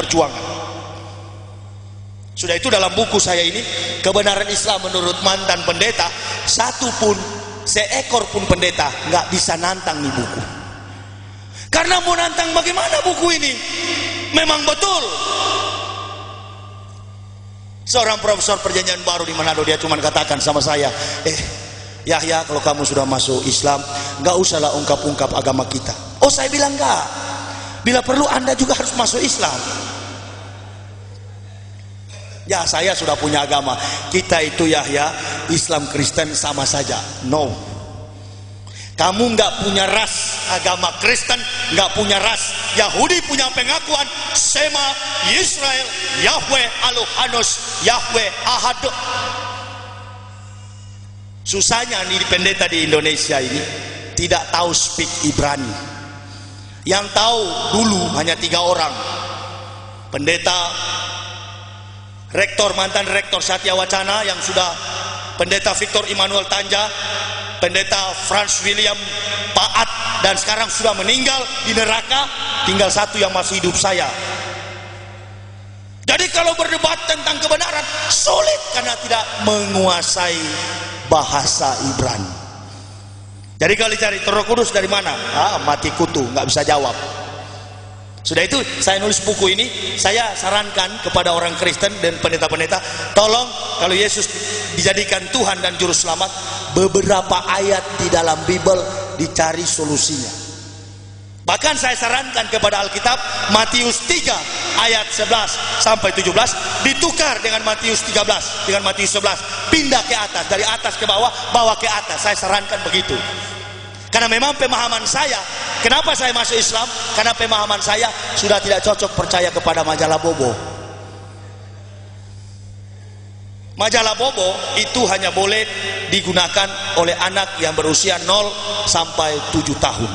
perjuangan. Sudah itu dalam buku saya ini, Kebenaran Islam menurut mantan pendeta, seekor pun pendeta nggak bisa nantang nih buku. Karena mau nantang bagaimana buku ini? Memang betul. Seorang profesor perjanjian baru di Manado, dia cuma katakan sama saya, Yahya, kalau kamu sudah masuk Islam, nggak usahlah ungkap-ungkap agama kita. Oh, saya bilang nggak. Bila perlu Anda juga harus masuk Islam. Ya, saya sudah punya agama. Kita itu Yahya, Islam Kristen sama saja. No. Kamu nggak punya ras. Agama Kristen nggak punya ras. Yahudi punya pengakuan Shema Yisrael, Yahweh Elohim, Yahweh Ahad. Susahnya nih pendeta di Indonesia ini tidak tahu speak Ibrani. Yang tahu dulu hanya 3 orang. Pendeta rektor, mantan rektor Satya Wacana yang sudah, pendeta Victor Immanuel Tanja, pendeta Franz William Paat, dan sekarang sudah meninggal di neraka. Tinggal 1 yang masih hidup, saya. Jadi kalau berdebat tentang kebenaran sulit karena tidak menguasai bahasa Ibrani. Jadi kalau dicari Roh Kudus dari mana? Mati kutu, nggak bisa jawab. Sudah itu saya nulis buku ini, saya sarankan kepada orang Kristen dan pendeta-pendeta, tolong kalau Yesus dijadikan Tuhan dan Juru Selamat, beberapa ayat di dalam Bible dicari solusinya. Bahkan saya sarankan kepada Alkitab, Matius 3 ayat 11 sampai 17 ditukar dengan Matius 13, dengan Matius 11, pindah ke atas, dari atas ke bawah, bawah ke atas. Saya sarankan begitu. Karena memang pemahaman saya, kenapa saya masuk Islam? Karena pemahaman saya sudah tidak cocok percaya kepada majalah Bobo. Majalah Bobo itu hanya boleh digunakan oleh anak yang berusia 0 sampai 7 tahun.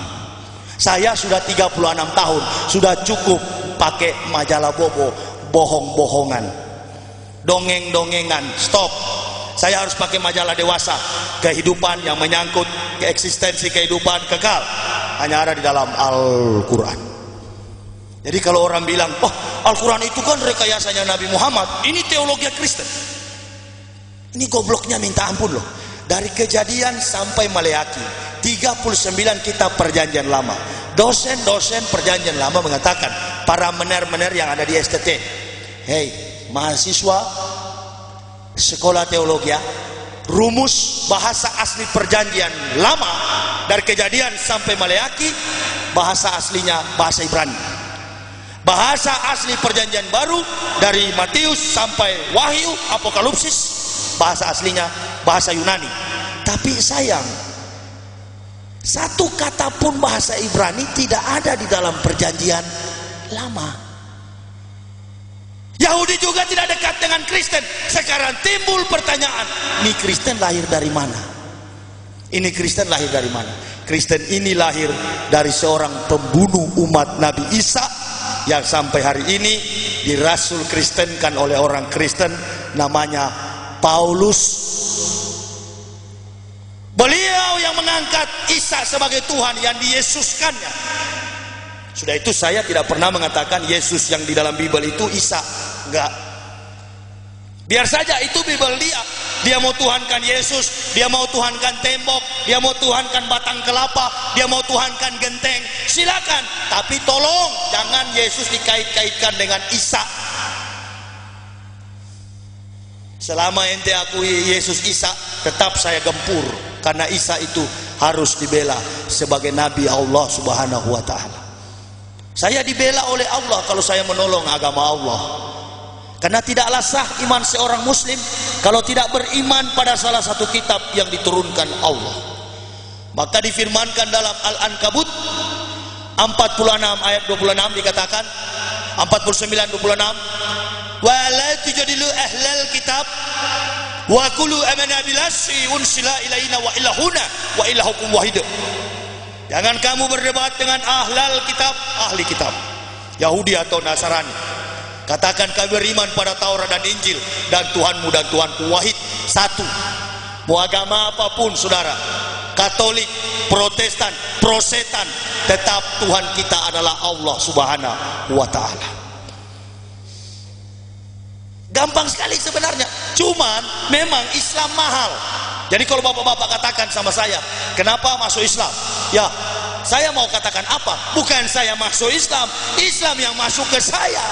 Saya sudah 36 tahun, sudah cukup pakai majalah Bobo, bohong-bohongan, dongeng-dongengan, stop. Saya harus pakai majalah dewasa, kehidupan yang menyangkut eksistensi kehidupan kekal, hanya ada di dalam Al-Quran. Jadi kalau orang bilang, oh Al-Quran itu kan rekayasanya Nabi Muhammad, ini teologi Kristen. Ini gobloknya minta ampun loh. Dari Kejadian sampai Maleaki, 39 kitab perjanjian lama. Dosen-dosen perjanjian lama mengatakan, para mener-mener yang ada di STT, hei mahasiswa sekolah teologi, rumus bahasa asli perjanjian lama dari Kejadian sampai Maleaki, bahasa aslinya bahasa Ibrani. Bahasa asli perjanjian baru dari Matius sampai Wahyu, Apokalipsis, bahasa aslinya bahasa Yunani. Tapi sayang, satu kata pun bahasa Ibrani tidak ada di dalam perjanjian lama. Yahudi juga tidak dekat dengan Kristen. Sekarang timbul pertanyaan, ini Kristen lahir dari mana? Ini Kristen lahir dari mana? Kristen ini lahir dari seorang pembunuh umat Nabi Isa yang sampai hari ini dirasul Kristenkan oleh orang Kristen, namanya Paulus. Beliau yang mengangkat Isa sebagai Tuhan, yang diyesuskannya. Sudah itu saya tidak pernah mengatakan Yesus yang di dalam Bible itu Isa. Enggak. Biar saja itu Bible dia. Dia mau tuhankan Yesus, dia mau tuhankan tembok, dia mau tuhankan batang kelapa, dia mau tuhankan genteng. Silakan, tapi tolong jangan Yesus dikait-kaitkan dengan Isa. Selama ente akui Yesus Isa, tetap saya gempur, karena Isa itu harus dibela sebagai nabi Allah Subhanahu wa taala. Saya dibela oleh Allah kalau saya menolong agama Allah. Karena tidaklah sah iman seorang muslim kalau tidak beriman pada salah satu kitab yang diturunkan Allah. Maka difirmankan dalam Al-Ankabut 46 ayat 26 dikatakan, 49 26, wa la tujadilu ahlal kitab wa qulu amanna billahi unsila ilaina wa ilahuna wa ilahukum wahid. Jangan kamu berdebat dengan ahlal kitab, ahli kitab, Yahudi atau Nasrani. Katakan kami beriman pada Taurat dan Injil, dan Tuhanmu dan Tuhanku wahid, satu. Mau agama apapun saudara, Katolik, Protestan, Prosetan, tetap Tuhan kita adalah Allah Subhanahu wa taala. Gampang sekali sebenarnya. Cuman memang Islam mahal. Jadi kalau bapak-bapak katakan sama saya, kenapa masuk Islam? Ya, saya mau katakan apa? Bukan saya masuk Islam, Islam yang masuk ke saya.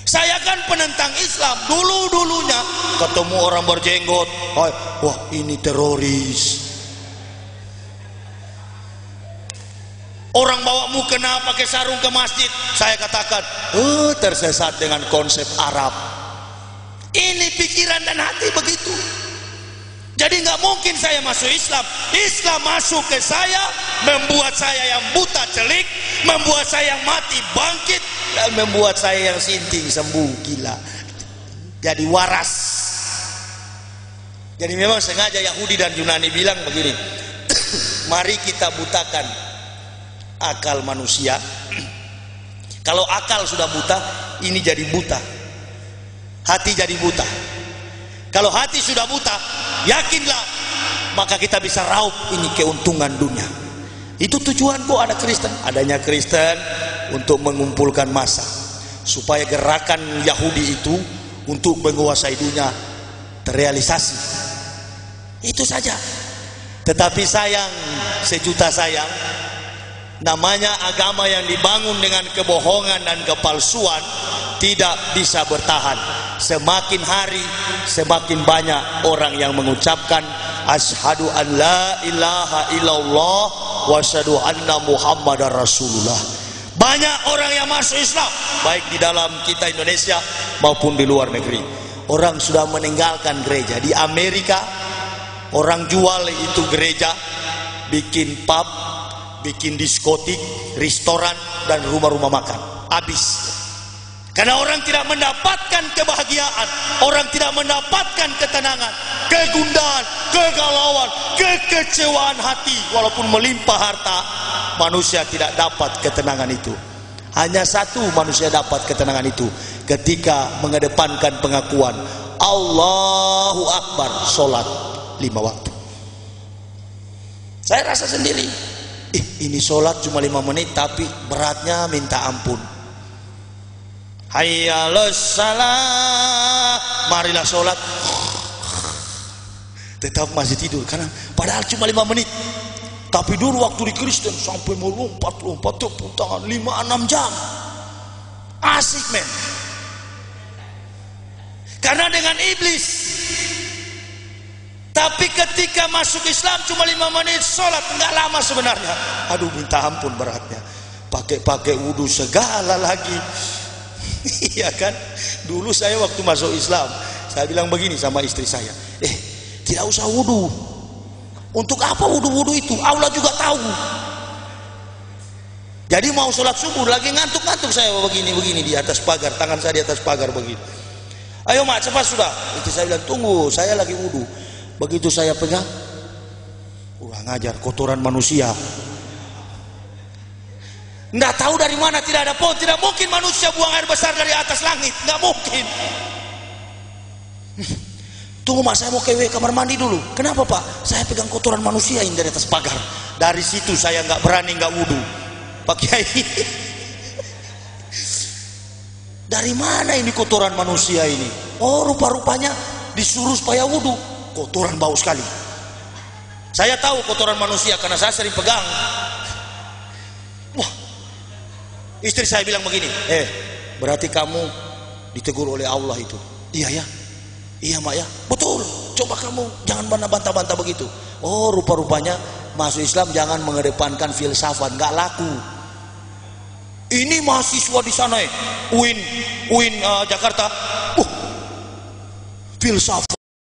Saya kan penentang Islam. Dulu-dulunya ketemu orang berjenggot, wah ini teroris. Orang bawa mukena pakai sarung ke masjid, saya katakan, tersesat dengan konsep Arab. Ini pikiran dan hati begitu. Jadi nggak mungkin saya masuk Islam. Islam masuk ke saya, membuat saya yang buta celik, membuat saya yang mati bangkit, dan membuat saya yang sinting sembuh gila. Jadi waras. Jadi memang sengaja Yahudi dan Yunani bilang begini, mari kita butakan akal manusia. Kalau akal sudah buta, ini jadi buta. Hati jadi buta. Kalau hati sudah buta, yakinlah, maka kita bisa raup ini keuntungan dunia. Itu tujuan kok ada Kristen. Adanya Kristen untuk mengumpulkan massa, supaya gerakan Yahudi itu untuk menguasai dunia terrealisasi. Itu saja. Tetapi sayang, sejuta sayang, namanya agama yang dibangun dengan kebohongan dan kepalsuan tidak bisa bertahan. Semakin hari semakin banyak orang yang mengucapkan asyhadu an la ilaha illallah wa asyhadu anna muhammadar rasulullah. Banyak orang yang masuk Islam, baik di dalam kita Indonesia maupun di luar negeri. Orang sudah meninggalkan gereja. Di Amerika orang jual itu gereja, bikin pub, bikin diskotik, restoran, dan rumah-rumah makan. Habis. Karena orang tidak mendapatkan kebahagiaan, orang tidak mendapatkan ketenangan, kegundahan, kegalauan, kekecewaan hati. Walaupun melimpah harta, manusia tidak dapat ketenangan itu. Hanya satu manusia dapat ketenangan itu, ketika mengedepankan pengakuan Allahu Akbar, sholat 5 waktu. Saya rasa sendiri, ini sholat cuma 5 menit tapi beratnya minta ampun. Hayya 'alas shalah, marilah sholat, tetap masih tidur karena padahal cuma 5 menit. Tapi dulu waktu di Kristen sampai melompat tepuk tangan 5-6 jam. Asik men. Karena dengan iblis. Tapi ketika masuk Islam cuma 5 menit sholat, enggak lama sebenarnya. Aduh minta ampun beratnya. Pakai wudhu segala lagi. Iya kan? Dulu saya waktu masuk Islam, saya bilang begini sama istri saya, tidak usah wudhu. Untuk apa wudhu-wudhu itu? Allah juga tahu. Jadi mau sholat subuh lagi ngantuk-ngantuk saya begini di atas pagar, tangan saya di atas pagar begini. Ayo mak cepat sudah. Istri saya bilang tunggu, saya lagi wudhu. Begitu saya pegang, kurang ajar, kotoran manusia. Nggak tahu dari mana, tidak ada pohon. Tidak mungkin manusia buang air besar dari atas langit, nggak mungkin. Tunggu mak, saya mau ke kamar mandi dulu. Kenapa pak? Saya pegang kotoran manusia ini dari atas pagar. Dari situ saya nggak berani nggak wudhu. Pak Kiai, dari mana ini kotoran manusia ini? Oh rupa-rupanya disuruh supaya wudhu. Kotoran bau sekali. Saya tahu kotoran manusia karena saya sering pegang. Wah, istri saya bilang begini, berarti kamu ditegur oleh Allah itu. Iya ya, iya mak ya, betul. Coba kamu jangan bantah-bantah begitu. Oh rupa-rupanya masuk Islam jangan mengedepankan filsafat, nggak laku. Ini mahasiswa di sana, UIN Jakarta, filsafat